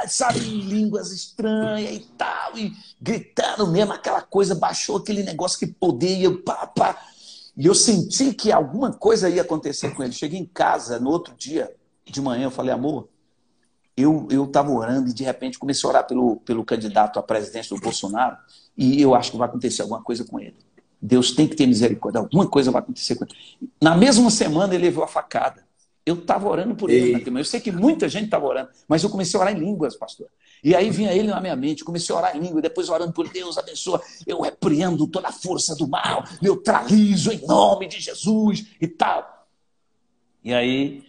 sabe, línguas estranhas e tal, e gritando mesmo, aquela coisa, baixou aquele negócio que poder, e eu senti que alguma coisa ia acontecer com ele. Cheguei em casa, no outro dia, de manhã, eu falei, amor, eu estava orando e de repente comecei a orar pelo candidato à presidência do Bolsonaro, e eu acho que vai acontecer alguma coisa com ele. Deus tem que ter misericórdia, alguma coisa vai acontecer com ele. Na mesma semana ele levou a facada. Eu estava orando por ele, eu sei que muita gente estava orando, mas eu comecei a orar em línguas, pastor. E aí vinha ele na minha mente, comecei a orar em língua, depois orando por Deus, abençoa, eu repreendo toda a força do mal, neutralizo em nome de Jesus e tal. E aí,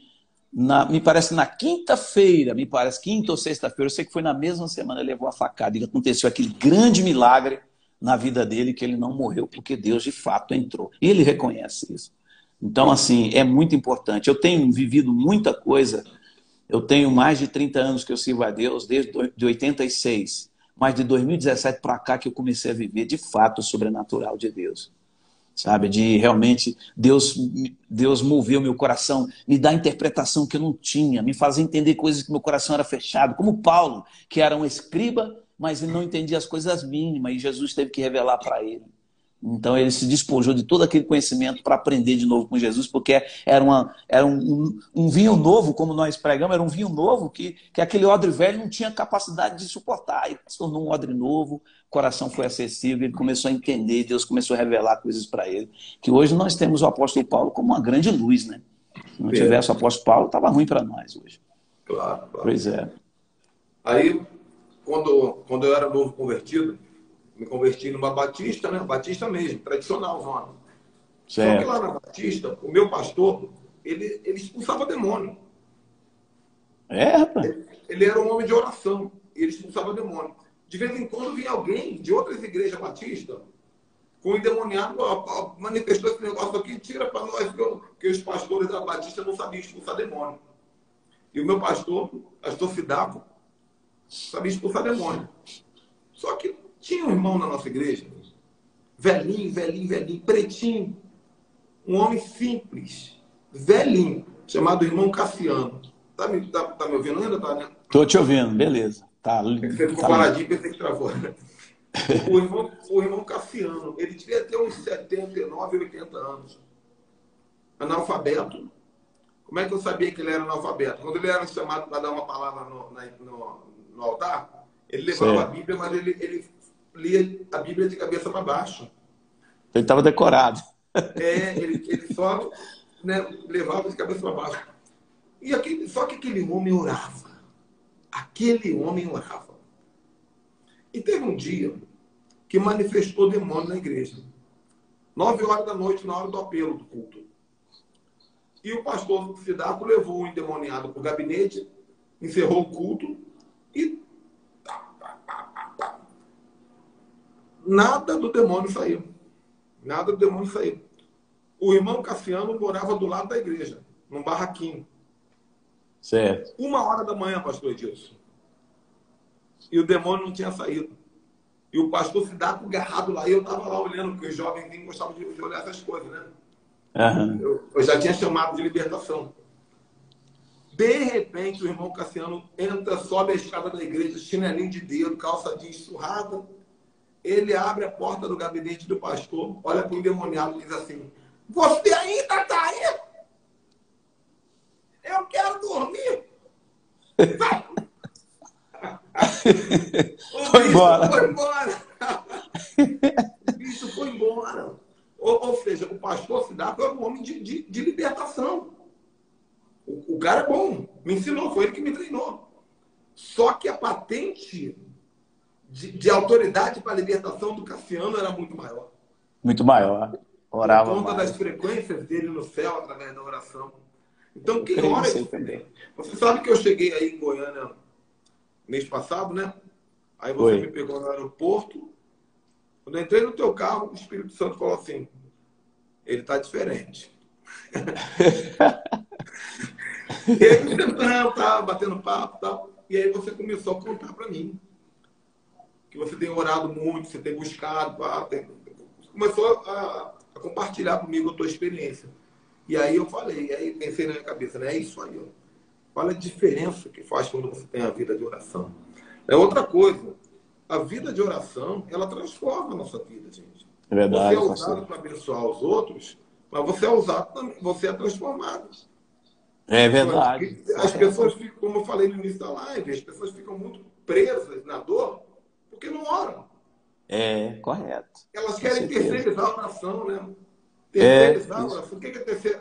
me parece na quinta-feira, quinta ou sexta-feira, eu sei que foi na mesma semana, ele levou a facada e aconteceu aquele grande milagre na vida dele, que ele não morreu, porque Deus de fato entrou. E ele reconhece isso. Então, assim, é muito importante. Eu tenho vivido muita coisa. Eu tenho mais de 30 anos que eu sirvo a Deus, desde de 86. Mas de 2017 para cá que eu comecei a viver, de fato, o sobrenatural de Deus. Sabe? De realmente Deus moveu meu coração, me dá interpretação que eu não tinha, me fazer entender coisas que meu coração era fechado. Como Paulo, que era um escriba, mas ele não entendia as coisas mínimas e Jesus teve que revelar para ele. Então ele se despojou de todo aquele conhecimento para aprender de novo com Jesus, porque era um vinho novo, como nós pregamos, era um vinho novo que aquele odre velho não tinha capacidade de suportar. Ele se tornou um odre novo, o coração foi acessível, ele começou a entender, Deus começou a revelar coisas para ele. Que hoje nós temos o apóstolo Paulo como uma grande luz, né? Se não tivesse o apóstolo Paulo, estava ruim para nós hoje. Claro, claro. Pois é. Aí, quando eu era novo convertido, me converti numa batista, né? Batista mesmo, tradicional, zona. Só que lá na batista, o meu pastor, ele expulsava demônio. É, rapaz. Ele era um homem de oração, e ele expulsava demônio. De vez em quando vinha alguém de outras igrejas batistas com o endemoniado, manifestou esse negócio aqui, tira para nós, que os pastores da batista não sabiam expulsar demônio. E o meu pastor Sidaco, sabia expulsar demônio. Só que tinha um irmão na nossa igreja, velhinho, pretinho, um homem simples, velhinho, chamado irmão Cassiano. Tá me ouvindo ainda? Tá, né? Tô te ouvindo, beleza. Tá, você ficou paradinho, pensei que travou. O irmão Cassiano, ele devia ter uns 79, 80 anos. Analfabeto. Como é que eu sabia que ele era analfabeto? Quando ele era chamado para dar uma palavra no altar, ele levava a Bíblia, mas ele lia a Bíblia de cabeça para baixo. Ele estava decorado. Ele só, né, levava de cabeça para baixo. Só que aquele homem orava. E teve um dia que manifestou demônio na igreja. 9 horas da noite, na hora do apelo do culto. E o pastor Sidaco levou o endemoniado para o gabinete, encerrou o culto e nada do demônio saiu. O irmão Cassiano morava do lado da igreja, num barraquinho. Certo. 1h da manhã, pastor Edilson. E o demônio não tinha saído. E o pastor Sidaco agarrado lá. E eu estava lá olhando, porque os jovens gostavam de olhar essas coisas, né? Uhum. Eu já tinha chamado de libertação. De repente, o irmão Cassiano entra, sobe a escada da igreja, chinelinho de dedo, calça jeans surrada. Ele abre a porta do gabinete do pastor, olha para o endemoniado e diz assim: "Você ainda está aí? Eu quero dormir." Vai! Foi embora. O bicho foi embora. Ou seja, o pastor Sidaco é um homem de libertação. O cara é bom, me ensinou, foi ele que me treinou. Só que a patente de autoridade para a libertação do Cassiano era muito maior. Muito maior. Orava por conta mais. das frequências dele no céu através da oração. Então, quem creio ora é nisso aí diferente. Você sabe que eu cheguei aí em Goiânia mês passado, né? Aí você Oi. me pegou no aeroporto. Quando eu entrei no teu carro, o Espírito Santo falou assim: ele está diferente. E aí você tá batendo papo e tal. E aí você começou a contar para mim que você tem orado muito, você tem buscado, começou a compartilhar comigo a tua experiência. E aí eu falei, aí pensei na minha cabeça, né? É isso aí, ó. Olha a diferença que faz quando você tem a vida de oração. É outra coisa. A vida de oração, ela transforma a nossa vida, gente. É verdade. Você é usado para abençoar os outros, mas você é usado também, você é transformado. É verdade. As pessoas ficam, como eu falei no início da live, as pessoas ficam muito presas na dor porque não oram. É, correto. Elas querem terceirizar a oração, né? Terceirizar a oração. O que é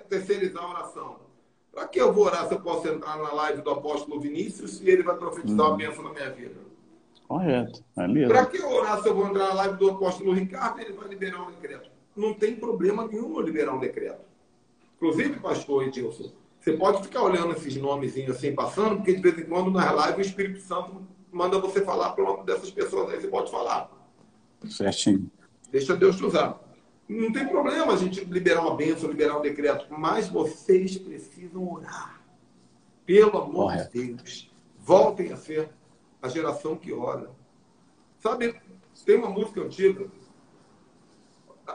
terceirizar a oração? Para que eu vou orar se eu posso entrar na live do apóstolo Vinícius e ele vai profetizar uma bênção na minha vida? Correto, é mesmo. Para que eu orar se eu vou entrar na live do apóstolo Ricardo e ele vai liberar um decreto? Não tem problema nenhum eu liberar um decreto. Inclusive, pastor Edilson, você pode ficar olhando esses nomezinhos assim passando, porque de vez em quando na live o Espírito Santo manda você falar para uma dessas pessoas aí, você pode falar. Certinho. Deixa Deus te usar. Não tem problema a gente liberar uma bênção, liberar um decreto, mas vocês precisam orar. Pelo amor de Deus. Voltem a ser a geração que ora. Sabe, tem uma música antiga.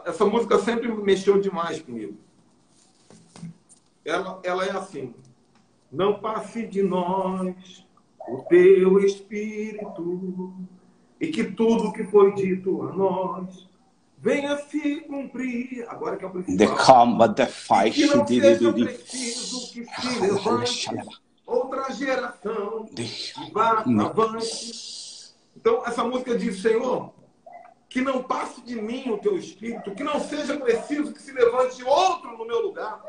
Essa música sempre mexeu demais comigo. Ela é assim. Não passe de nós o teu Espírito, e que tudo que foi dito a nós venha se cumprir. Agora que é o principal. E que não seja preciso que se levante outra geração que vá avante. Então, essa música diz, Senhor, que não passe de mim o teu Espírito, que não seja preciso que se levante outro no meu lugar,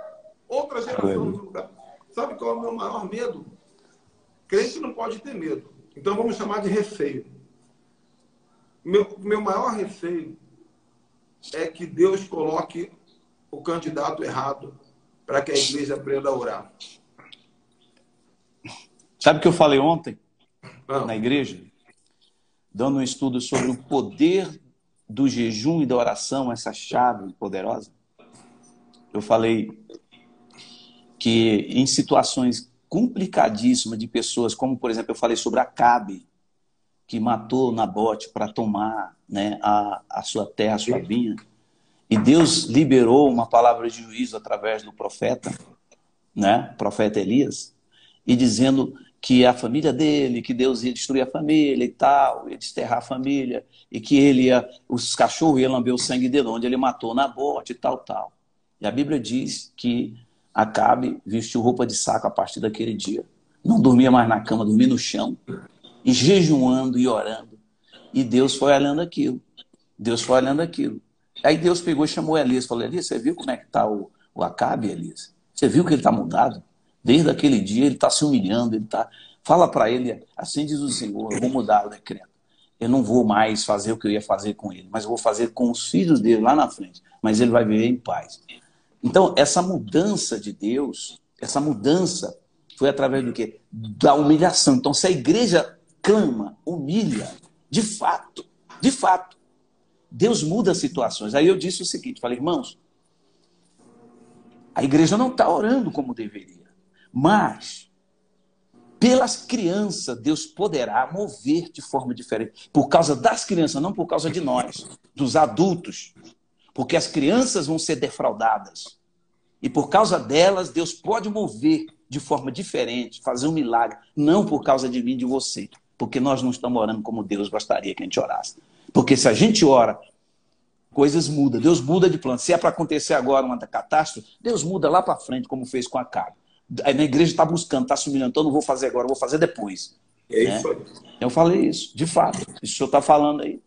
outra geração no meu lugar. Sabe qual é o meu maior medo? Crente não pode ter medo. Então vamos chamar de receio. Meu maior receio é que Deus coloque o candidato errado para que a igreja aprenda a orar. Sabe o que eu falei ontem na igreja? Dando um estudo sobre o poder do jejum e da oração, essa chave poderosa. Eu falei que em situações complicadíssimas de pessoas, como, por exemplo, eu falei sobre Acabe, que matou Nabote para tomar, né, a sua terra, a sua vinha. E Deus liberou uma palavra de juízo através do profeta, né, profeta Elias, e dizendo que a família dele, que Deus ia destruir a família e tal, ia desterrar a família, e que os cachorros iam lamber o sangue dele, onde ele matou Nabote e tal, tal. E a Bíblia diz que Acabe vestiu roupa de saco a partir daquele dia. Não dormia mais na cama, dormia no chão, e jejuando e orando. E Deus foi olhando aquilo. Deus foi olhando aquilo. Aí Deus pegou e chamou Elias e falou, Elias, você viu como é que está o Acabe, Elias? Você viu que ele está mudado? Desde aquele dia ele está se humilhando, ele está... Fala para ele, assim diz o Senhor, eu vou mudar o decreto. Eu não vou mais fazer o que eu ia fazer com ele, mas eu vou fazer com os filhos dele lá na frente. Mas ele vai viver em paz. Então, essa mudança de Deus, essa mudança foi através do quê? Da humilhação. Então, se a igreja clama, humilha, de fato, Deus muda as situações. Aí eu disse o seguinte, falei, irmãos, a igreja não está orando como deveria, mas pelas crianças Deus poderá mover de forma diferente. Por causa das crianças, não por causa de nós, dos adultos. Porque as crianças vão ser defraudadas. E por causa delas, Deus pode mover de forma diferente, fazer um milagre. Não por causa de mim e de você. Porque nós não estamos orando como Deus gostaria que a gente orasse. Porque se a gente ora, coisas mudam. Deus muda de plano. Se é para acontecer agora uma catástrofe, Deus muda lá para frente, como fez com Acabe. Aí na igreja está buscando, está se humilhando. Então não vou fazer agora, vou fazer depois. É isso aí. Eu falei isso, de fato. Isso que o senhor está falando aí.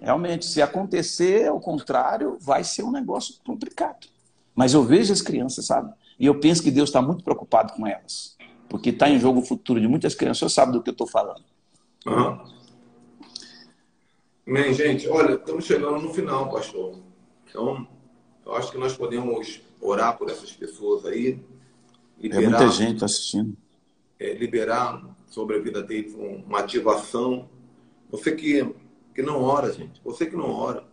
Realmente, se acontecer ao contrário, vai ser um negócio complicado. Mas eu vejo as crianças, sabe? E eu penso que Deus está muito preocupado com elas. Porque está em jogo o futuro de muitas crianças. O senhor sabe do que eu estou falando. Bem, gente, olha, estamos chegando no final, pastor. Então, eu acho que nós podemos orar por essas pessoas aí. Liberar, muita gente assistindo. Liberar sobre a vida deles uma ativação. Você que não ora, gente. Você que não ora.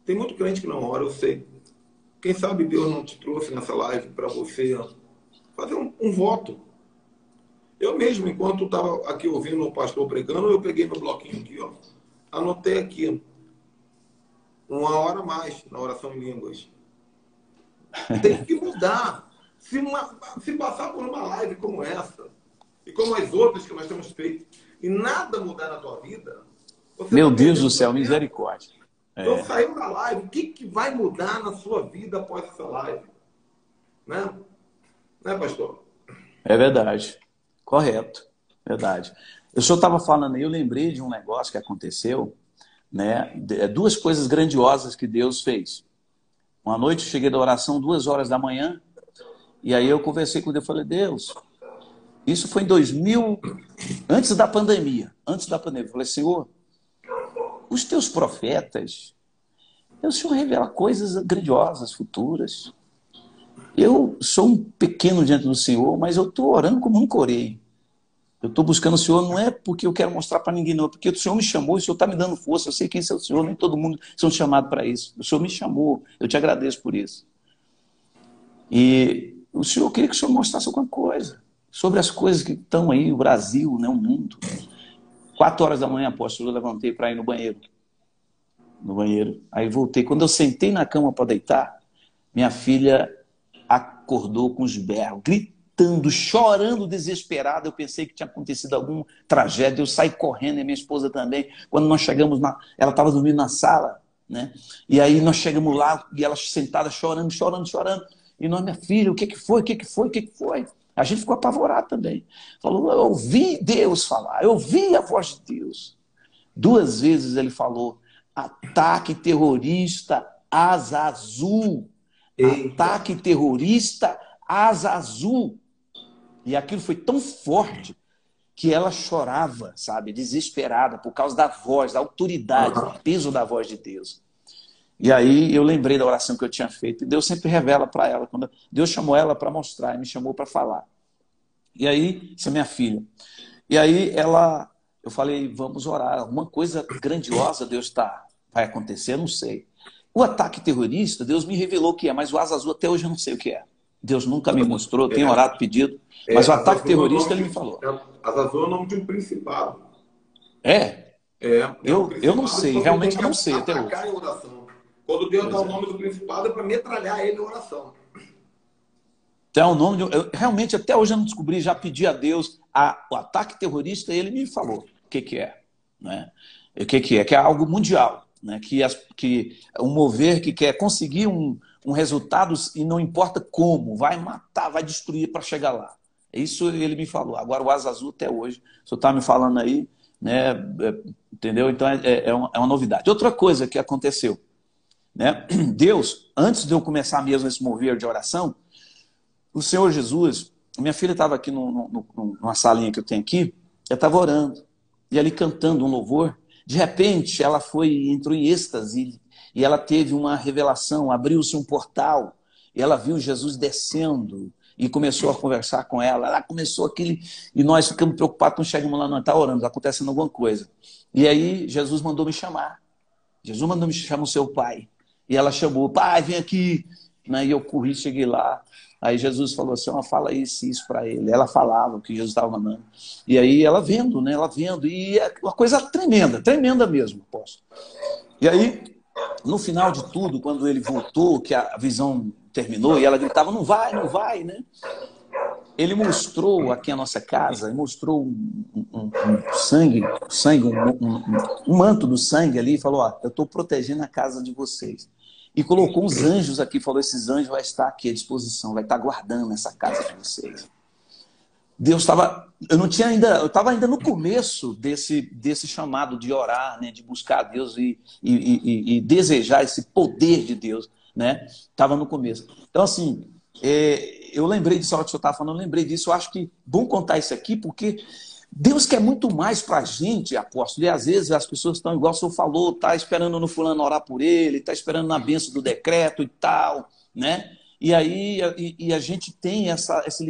Tem muito crente que não ora, eu sei. Quem sabe Deus não te trouxe nessa live para você fazer um voto. Eu mesmo, enquanto estava aqui ouvindo o pastor pregando, eu peguei meu bloquinho aqui, ó. Anotei aqui. 1 hora a mais na oração em línguas. Tem que mudar. Se passar por uma live como essa, e como as outras que nós temos feito, e nada mudar na tua vida... Meu Deus do céu, misericórdia. Então saiu da live, o que vai mudar na sua vida após essa live? Né, pastor? É verdade. Correto. Verdade. O senhor estava falando aí, eu lembrei de um negócio que aconteceu, né? 2 coisas grandiosas que Deus fez. Uma noite eu cheguei da oração 2 horas da manhã, e aí eu conversei com Deus, falei, Deus, isso foi em 2000, antes da pandemia. Eu falei, Senhor, os teus profetas, o Senhor revela coisas grandiosas, futuras. Eu sou um pequeno diante do Senhor, mas eu estou orando como nunca orei. Eu estou buscando o Senhor não é porque eu quero mostrar para ninguém, não. É porque o Senhor me chamou, o Senhor está me dando força. Eu sei quem é o Senhor, nem todo mundo são chamados para isso. O Senhor me chamou, eu te agradeço por isso. E o Senhor, eu queria que o Senhor mostrasse alguma coisa sobre as coisas que estão aí, o Brasil, né, o mundo. 4 horas da manhã, apóstolo, eu levantei para ir no banheiro. Aí voltei. Quando eu sentei na cama para deitar, minha filha acordou com os berros, gritando, chorando, desesperada. Eu pensei que tinha acontecido alguma tragédia. Eu saí correndo, e minha esposa também. Quando nós chegamos, ela estava dormindo na sala, né? E aí nós chegamos lá, e ela sentada, chorando. E nós, minha filha, o que foi? A gente ficou apavorado também. Falou, eu ouvi Deus falar, eu ouvi a voz de Deus. 2 vezes ele falou, ataque terrorista, asa azul. Ataque terrorista, asa azul. E aquilo foi tão forte que ela chorava, sabe, desesperada, por causa da voz, da autoridade, do peso da voz de Deus. E aí eu lembrei da oração que eu tinha feito, e Deus sempre revela para ela. Quando Deus chamou ela para mostrar, e me chamou para falar. E aí, essa é minha filha. E aí eu falei, vamos orar, alguma coisa grandiosa vai acontecer, eu não sei. O ataque terrorista, Deus me revelou o que é, mas o asa azul até hoje eu não sei o que é. Deus nunca me mostrou, eu tenho orado, pedido, mas o ataque terrorista ele me falou. Asa azul é o nome de um principado. É? Um eu não sei, realmente eu não sei até hoje. Em oração. Quando Deus dá o nome do principado é para metralhar ele em oração. Então, realmente até hoje eu não descobri, já pedi a Deus o ataque terrorista e ele me falou o que é. Né? O que é? Que é algo mundial. Né? Que um mover que quer conseguir um resultado e não importa como, vai matar, vai destruir para chegar lá. Isso ele me falou. Agora o asa azul até hoje, o senhor está me falando aí, né? Entendeu? Então é uma novidade. Outra coisa que aconteceu, né? Deus, antes de eu começar mesmo esse mover de oração, o Senhor Jesus, minha filha estava aqui numa salinha que eu tenho aqui, ela estava orando, e ali cantando um louvor, de repente ela entrou em êxtase, e ela teve uma revelação, abriu-se um portal, e ela viu Jesus descendo, e começou a conversar com ela, ela começou e nós ficamos preocupados quando chegamos lá, não está orando, está acontecendo alguma coisa. E aí Jesus mandou me chamar o seu pai, e ela chamou, pai, vem aqui, e eu corri, cheguei lá. Aí Jesus falou assim, fala isso para ele. Ela falava o que Jesus estava mandando. E aí ela vendo, né? E é uma coisa tremenda mesmo, apóstolo. E aí, no final de tudo, quando ele voltou, que a visão terminou, e ela gritava, não vai, né? Ele mostrou aqui a nossa casa, mostrou um sangue, um manto do sangue ali, e falou, eu estou protegendo a casa de vocês. E colocou uns anjos aqui, falou, esses anjos vão estar aqui à disposição, vai estar guardando essa casa de vocês. Deus estava, eu estava ainda no começo desse chamado de orar, né, de buscar a Deus e desejar esse poder de Deus, né? Estava no começo. Então, assim, eu lembrei disso, a hora que o senhor estava falando, eu lembrei disso, eu acho que bom contar isso aqui, porque Deus quer muito mais para a gente, apóstolo, e às vezes as pessoas estão, igual o senhor falou, está esperando no fulano orar por ele, está esperando na bênção do decreto e tal, né? E aí a gente tem esse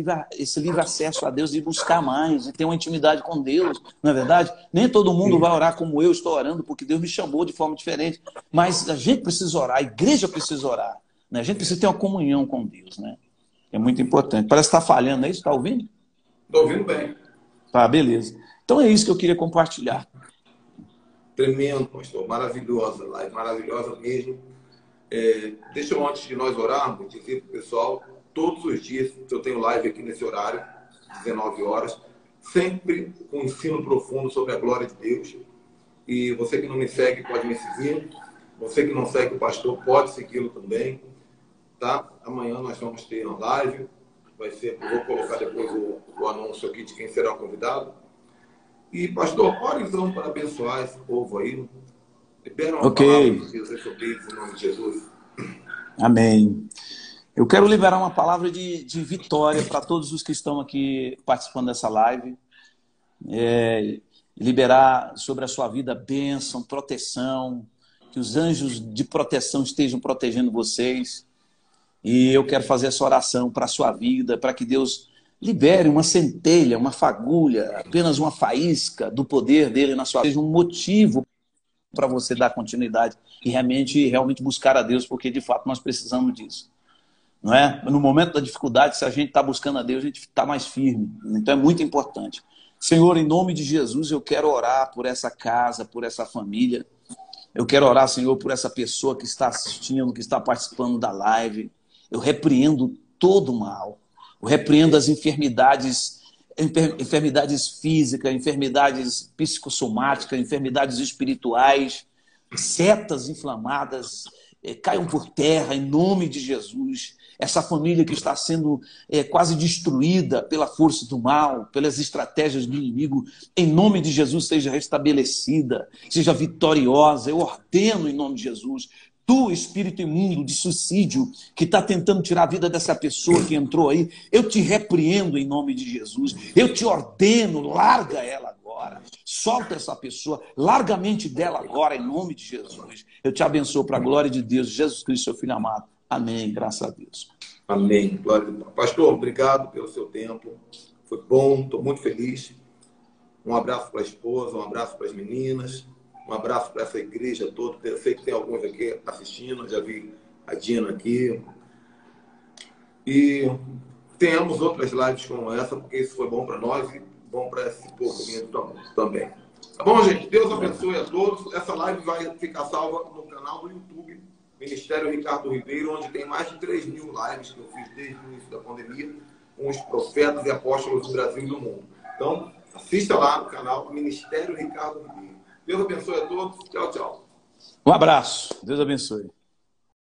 livre acesso a Deus de buscar mais, de ter uma intimidade com Deus, não é verdade? Nem todo mundo vai orar como eu estou orando, porque Deus me chamou de forma diferente, mas a gente precisa orar, a igreja precisa orar, né? A gente precisa ter uma comunhão com Deus, né? É muito importante. Parece que está falhando, é isso? Está ouvindo? Estou ouvindo bem. Tá, beleza. Então é isso que eu queria compartilhar. Tremendo, pastor. Maravilhosa live, maravilhosa mesmo. Deixa eu, antes de nós orarmos, dizer para o pessoal, todos os dias eu tenho live aqui nesse horário, 19 horas, sempre com ensino profundo sobre a glória de Deus. E você que não me segue pode me seguir. Você que não segue o pastor pode segui-lo também. Tá? Amanhã nós vamos ter uma live. Vou colocar depois o anúncio aqui de quem será o convidado. E, pastor, ore então para abençoar esse povo aí. Libera uma palavra de Deus sobre eles, em nome de Jesus. Amém. Eu quero liberar uma palavra de vitória para todos os que estão aqui participando dessa live. Liberar sobre a sua vida bênção, proteção, que os anjos de proteção estejam protegendo vocês. E eu quero fazer essa oração para a sua vida, para que Deus libere uma centelha, uma fagulha, apenas uma faísca do poder dele na sua vida, seja um motivo para você dar continuidade e realmente buscar a Deus, porque de fato nós precisamos disso. Não é? No momento da dificuldade, se a gente está buscando a Deus, a gente está mais firme. Então é muito importante. Senhor, em nome de Jesus, eu quero orar por essa casa, por essa família. Eu quero orar, Senhor, por essa pessoa que está assistindo, que está participando da live. Eu repreendo todo o mal. Eu repreendo as enfermidades físicas, enfermidades psicossomáticas, enfermidades espirituais, setas inflamadas, caiam por terra em nome de Jesus. Essa família que está sendo quase destruída pela força do mal, pelas estratégias do inimigo, em nome de Jesus, seja restabelecida, seja vitoriosa. Eu ordeno em nome de Jesus. Tu, espírito imundo de suicídio, que está tentando tirar a vida dessa pessoa que entrou aí, eu te repreendo em nome de Jesus. Eu te ordeno, larga ela agora. Solta essa pessoa, larga a mente dela agora, em nome de Jesus. Eu te abençoo para a glória de Deus, Jesus Cristo, seu Filho amado. Amém, graças a Deus. Amém. Glória a Deus. Pastor, obrigado pelo seu tempo. Foi bom, estou muito feliz. Um abraço para a esposa, um abraço para as meninas, um abraço para essa igreja toda. Eu sei que tem alguns aqui assistindo, já vi a Dina aqui. E tenhamos outras lives como essa, porque isso foi bom para nós e bom para esse povo também. Tá bom, gente? Deus abençoe a todos. Essa live vai ficar salva no canal do YouTube, Ministério Ricardo Ribeiro, onde tem mais de 3.000 lives que eu fiz desde o início da pandemia, com os profetas e apóstolos do Brasil e do mundo. Então, assista lá no canal Ministério Ricardo Ribeiro. Deus abençoe a todos. Tchau, tchau. Um abraço. Deus abençoe.